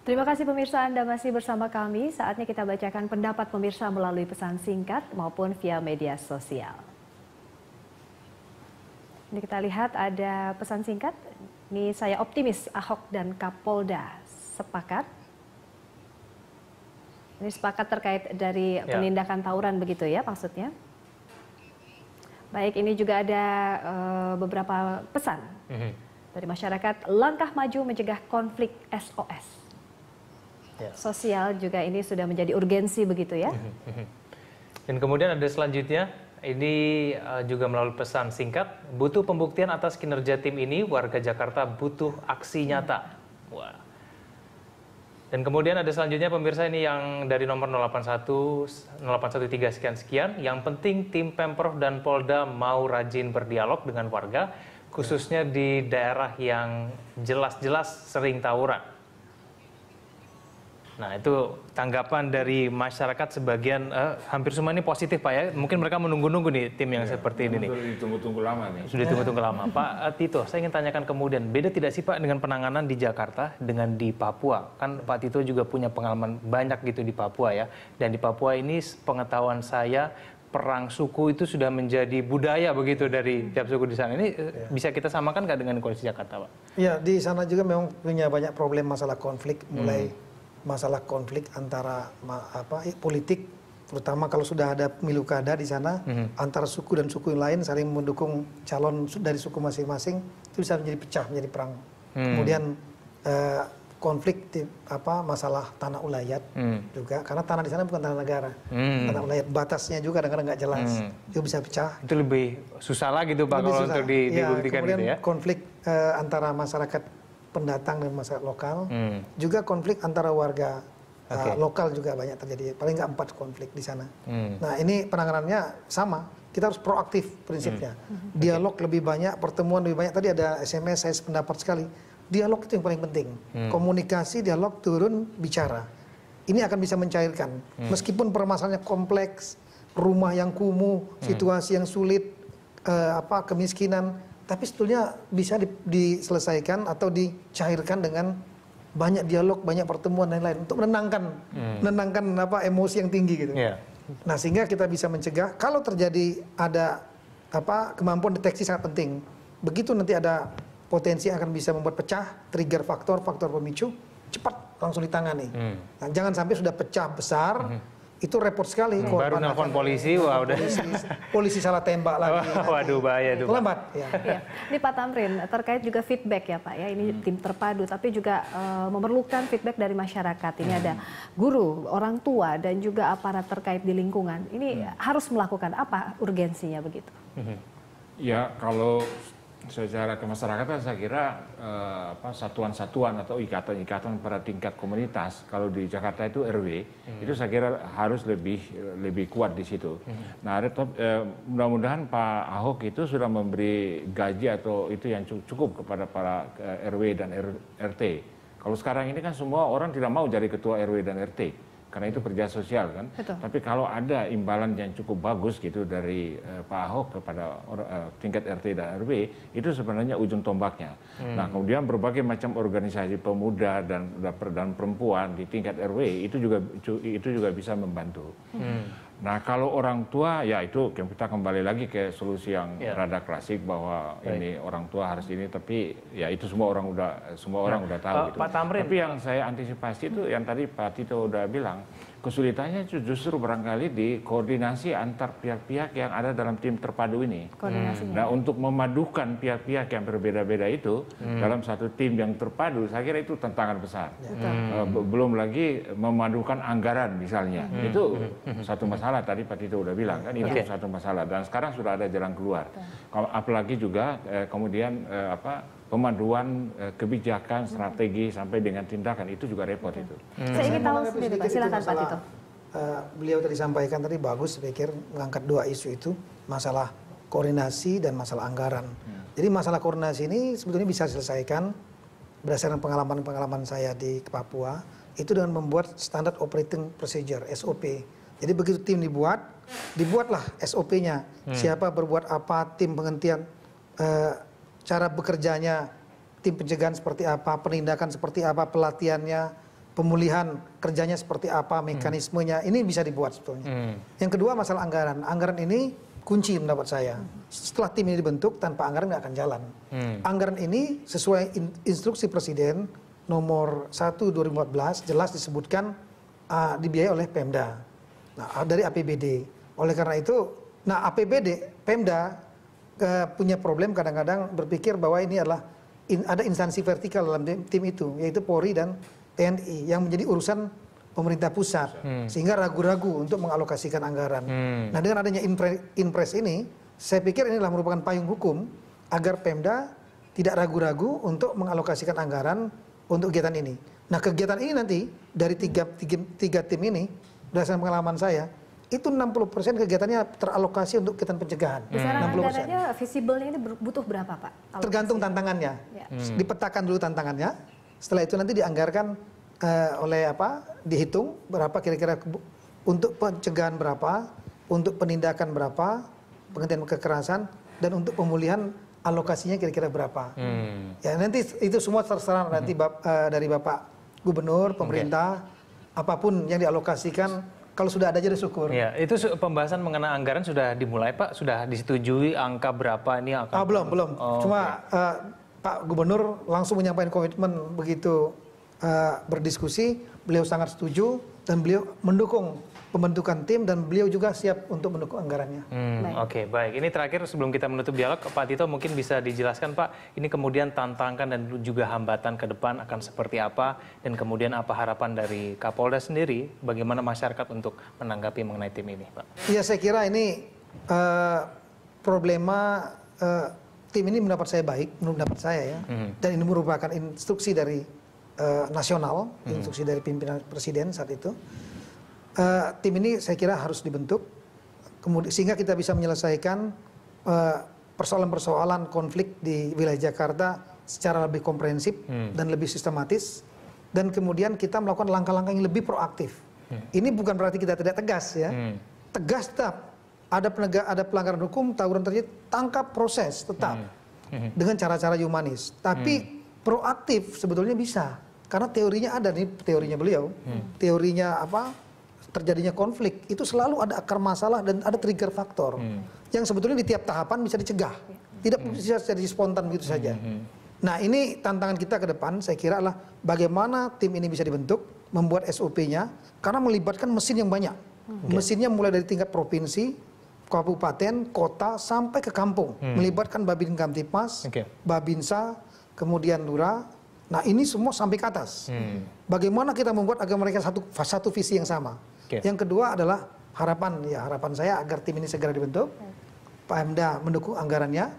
Terima kasih pemirsa, Anda masih bersama kami. Saatnya kita bacakan pendapat pemirsa melalui pesan singkat maupun via media sosial. Ini kita lihat ada pesan singkat. Ini saya optimis Ahok dan Kapolda sepakat. Ini sepakat terkait dari penindakan tawuran begitu ya maksudnya. Baik, ini juga ada beberapa pesan dari masyarakat. Langkah maju mencegah konflik SOS. Sosial juga ini sudah menjadi urgensi begitu ya. Dan kemudian ada selanjutnya, ini juga melalui pesan singkat, butuh pembuktian atas kinerja tim ini, warga Jakarta butuh aksi nyata. Wah. Dan kemudian ada selanjutnya pemirsa ini yang dari nomor 0813 sekian-sekian, yang penting tim Pemprov dan Polda mau rajin berdialog dengan warga, khususnya di daerah yang jelas-jelas sering tawuran. Nah, itu tanggapan dari masyarakat sebagian, hampir semua ini positif Pak ya. Mungkin mereka menunggu-nunggu nih tim yang seperti ini nih. Sudah ditunggu-tunggu lama nih. Sudah ditunggu-tunggu lama. Pak Tito, saya ingin tanyakan kemudian, beda tidak sih Pak dengan penanganan di Jakarta dengan di Papua? Kan Pak Tito juga punya pengalaman banyak gitu di Papua ya. Dan di Papua ini pengetahuan saya, perang suku itu sudah menjadi budaya begitu dari tiap suku di sana. Ini bisa kita samakan nggak dengan kondisi Jakarta Pak? Ya, di sana juga memang punya banyak problem masalah konflik, mulai masalah konflik antara politik, terutama kalau sudah ada pemilu kada di sana, antara suku dan suku yang lain saling mendukung calon dari suku masing-masing, itu bisa menjadi pecah, menjadi perang. Kemudian konflik masalah tanah ulayat juga, karena tanah di sana bukan tanah negara, tanah ulayat, batasnya juga kadang-kadang nggak jelas, itu bisa pecah. Itu lebih susah lagi tuh Pak kalau untuk dibuktikan kemudian gitu ya. Konflik antara masyarakat pendatang dan masyarakat lokal, juga konflik antara warga lokal juga banyak terjadi, paling nggak 4 konflik di sana. Nah, ini penanganannya sama, kita harus proaktif prinsipnya, dialog lebih banyak, pertemuan lebih banyak. Tadi ada SMS, saya sependapat sekali, dialog itu yang paling penting, komunikasi, dialog, turun, bicara. Ini akan bisa mencairkan, meskipun permasalahannya kompleks, rumah yang kumuh, situasi yang sulit, kemiskinan, tapi sebetulnya bisa diselesaikan atau dicairkan dengan banyak dialog, banyak pertemuan dan lain-lain untuk menenangkan emosi yang tinggi gitu. Nah, sehingga kita bisa mencegah kalau terjadi ada kemampuan deteksi sangat penting. Begitu nanti ada potensi akan bisa membuat pecah, trigger faktor pemicu, cepat langsung ditangani. Nah, jangan sampai sudah pecah besar. Itu repot sekali. Baru nelfon polisi, wah udah. Polisi salah tembak lagi. Waduh, bahaya itu. Lambat. Ya. Ini Pak Tamrin, terkait juga feedback ya Pak ya, ini tim terpadu, tapi juga memerlukan feedback dari masyarakat. Ini ada guru, orang tua, dan juga aparat terkait di lingkungan. Ini harus melakukan apa urgensinya begitu? Ya, kalau secara kemasyarakatan saya kira satuan-satuan atau ikatan-ikatan pada tingkat komunitas, kalau di Jakarta itu RW, itu saya kira harus lebih kuat di situ. Nah, mudah-mudahan Pak Ahok itu sudah memberi gaji atau itu yang cukup kepada para RW dan RT. Kalau sekarang ini kan semua orang tidak mau jadi ketua RW dan RT. Karena itu kerja sosial kan. Betul. Tapi kalau ada imbalan yang cukup bagus gitu dari Pak Ahok kepada tingkat RT dan RW, itu sebenarnya ujung tombaknya. Nah, kemudian berbagai macam organisasi pemuda dan perempuan di tingkat RW itu juga bisa membantu. Nah, kalau orang tua ya itu kita kembali lagi ke solusi yang rada klasik bahwa ini orang tua harus ini, tapi ya itu semua orang udah tahu gitu. Pak Tamrin. Tapi yang saya antisipasi itu yang tadi Pak Tito udah bilang, kesulitannya justru barangkali di koordinasi antar pihak-pihak yang ada dalam tim terpadu ini. Nah, untuk memadukan pihak-pihak yang berbeda-beda itu dalam satu tim yang terpadu, saya kira itu tantangan besar. Belum lagi memadukan anggaran misalnya, itu satu masalah. Tadi Pak Tito udah bilang kan, itu satu masalah. Dan sekarang sudah ada jalan keluar. Apalagi juga kemudian pemanduan kebijakan, strategi sampai dengan tindakan itu juga repot itu. Saya ingin tahu sendiri Pak, silakan Pak Tito. Beliau tadi sampaikan tadi bagus, saya pikir mengangkat 2 isu itu, masalah koordinasi dan masalah anggaran. Jadi masalah koordinasi ini sebetulnya bisa diselesaikan berdasarkan pengalaman saya di Papua, itu dengan membuat standard operating procedure (SOP). Jadi begitu tim dibuatlah SOP-nya. Siapa berbuat apa, tim penghentian, cara bekerjanya, tim pencegahan seperti apa, penindakan seperti apa, pelatihannya, pemulihan kerjanya seperti apa, mekanismenya, ini bisa dibuat sebetulnya. Yang kedua masalah anggaran. Anggaran ini kunci menurut saya. Setelah tim ini dibentuk, tanpa anggaran nggak akan jalan. Anggaran ini sesuai instruksi Presiden nomor 1 2014 jelas disebutkan dibiayai oleh Pemda. Nah, dari APBD. Oleh karena itu, APBD, Pemda punya problem kadang-kadang berpikir bahwa ini adalah ada instansi vertikal dalam tim itu, yaitu Polri dan TNI yang menjadi urusan pemerintah pusat, sehingga ragu-ragu untuk mengalokasikan anggaran. Nah, dengan adanya Inpres ini, saya pikir ini adalah merupakan payung hukum agar Pemda tidak ragu-ragu untuk mengalokasikan anggaran untuk kegiatan ini. Nah, kegiatan ini nanti dari tiga tim ini, berdasarkan pengalaman saya, itu 60% kegiatannya teralokasi untuk kegiatan pencegahan. Besaran anggarannya visible ini butuh berapa, Pak? Tergantung tantangannya. Dipetakan dulu tantangannya. Setelah itu nanti dianggarkan dihitung berapa kira-kira untuk pencegahan berapa, untuk penindakan berapa, penghentian kekerasan, dan untuk pemulihan alokasinya kira-kira berapa. Ya nanti itu semua terserah nanti dari Bapak Gubernur, pemerintah, apapun yang dialokasikan. Kalau sudah ada jadi syukur. Ya, itu pembahasan mengenai anggaran sudah dimulai, Pak? Sudah disetujui angka berapa ini akan? Belum. Cuma Pak Gubernur langsung menyampaikan komitmen begitu berdiskusi, beliau sangat setuju dan beliau mendukung pembentukan tim dan beliau juga siap untuk mendukung anggarannya. Oke, baik. Ini terakhir sebelum kita menutup dialog, Pak Tito mungkin bisa dijelaskan, Pak, ini kemudian tantangan dan juga hambatan ke depan akan seperti apa dan kemudian apa harapan dari Kapolda sendiri, bagaimana masyarakat untuk menanggapi mengenai tim ini, Pak? Iya, saya kira ini problema tim ini mendapat saya baik, menurut saya ya, dan ini merupakan instruksi dari nasional, instruksi dari pimpinan Presiden saat itu. Tim ini saya kira harus dibentuk, kemudian sehingga kita bisa menyelesaikan persoalan-persoalan konflik di wilayah Jakarta secara lebih komprehensif dan lebih sistematis, dan kemudian kita melakukan langkah-langkah yang lebih proaktif. Ini bukan berarti kita tidak tegas ya, tegas tetap. Ada pelanggaran hukum, tawuran terjadi, tangkap, proses tetap dengan cara-cara humanis. Tapi proaktif sebetulnya bisa, karena teorinya ada nih, teorinya beliau, teorinya terjadinya konflik itu selalu ada akar masalah dan ada trigger faktor yang sebetulnya di tiap tahapan bisa dicegah, tidak bisa jadi spontan begitu saja. Nah, ini tantangan kita ke depan saya kira adalah bagaimana tim ini bisa dibentuk, membuat SOP-nya, karena melibatkan mesin yang banyak. Mesinnya mulai dari tingkat provinsi, kabupaten, kota, sampai ke kampung. Melibatkan Babin Kamtipmas, Babinsa, kemudian Lurah. Nah, ini semua sampai ke atas. Bagaimana kita membuat agar mereka satu visi yang sama. Yang kedua adalah harapan saya agar tim ini segera dibentuk, Pemda mendukung anggarannya,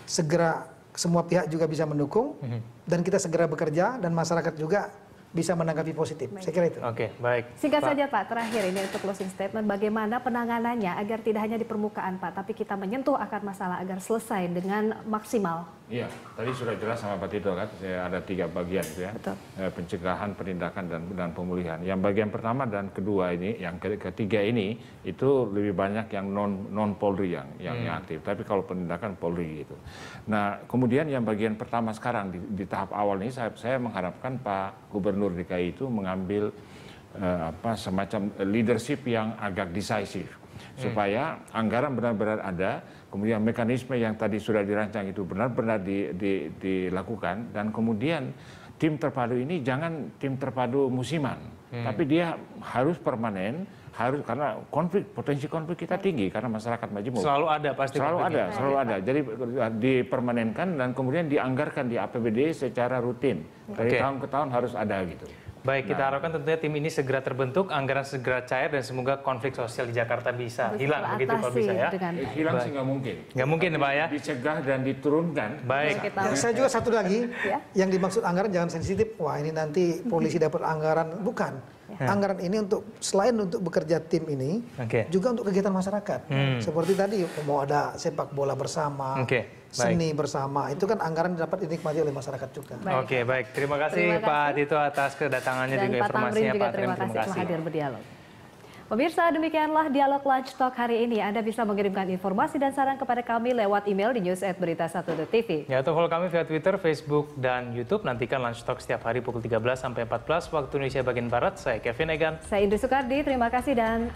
segera semua pihak juga bisa mendukung, dan kita segera bekerja dan masyarakat juga bisa menanggapi positif. Saya kira itu. Oke, baik. Singkat saja Pak, terakhir ini untuk closing statement, bagaimana penanganannya agar tidak hanya di permukaan Pak, tapi kita menyentuh akar masalah agar selesai dengan maksimal. Iya, tadi sudah jelas sama Pak Tito kan, ada 3 bagian gitu ya. Betul. Pencegahan, penindakan, dan pemulihan. Yang bagian pertama dan kedua ini, yang ketiga ini, itu lebih banyak yang non Polri yang aktif. Tapi kalau penindakan Polri gitu. Nah, kemudian yang bagian pertama sekarang di tahap awal ini, saya mengharapkan Pak Gubernur DKI itu mengambil semacam leadership yang agak decisive. Supaya anggaran benar-benar ada, kemudian mekanisme yang tadi sudah dirancang itu benar-benar dilakukan, dan kemudian tim terpadu ini jangan tim terpadu musiman, tapi dia harus permanen, karena potensi konflik kita tinggi karena masyarakat majemuk. Selalu ada pasti. Selalu ada. Jadi dipermanenkan dan kemudian dianggarkan di APBD secara rutin. Dari tahun ke tahun harus ada gitu. Baik, kita harapkan tentunya tim ini segera terbentuk, anggaran segera cair, dan semoga konflik sosial di Jakarta bisa hilang begitu kalau bisa ya. Hilang sih nggak mungkin. Nggak mungkin Pak ya. Dicegah dan diturunkan. Baik. Saya juga satu lagi, yang dimaksud anggaran jangan sensitif. Wah, ini nanti polisi dapat anggaran, bukan. Anggaran ini selain untuk bekerja tim ini, juga untuk kegiatan masyarakat. Seperti tadi mau ada sepak bola bersama, seni bersama, itu kan anggaran dapat dinikmati oleh masyarakat juga. Oke, baik. Terima kasih Pak Tito atas kedatangannya, dan juga informasinya. Pak Tamrin juga terima kasih telah hadir berdialog. Pemirsa, demikianlah dialog Lunch Talk hari ini. Anda bisa mengirimkan informasi dan saran kepada kami lewat email di news@berita1.tv. Ya, atau follow kami via Twitter, Facebook, dan YouTube. Nantikan Lunch Talk setiap hari pukul 13 sampai 14 waktu Indonesia bagian Barat. Saya Kevin Egan. Saya Indri Soekardi, terima kasih dan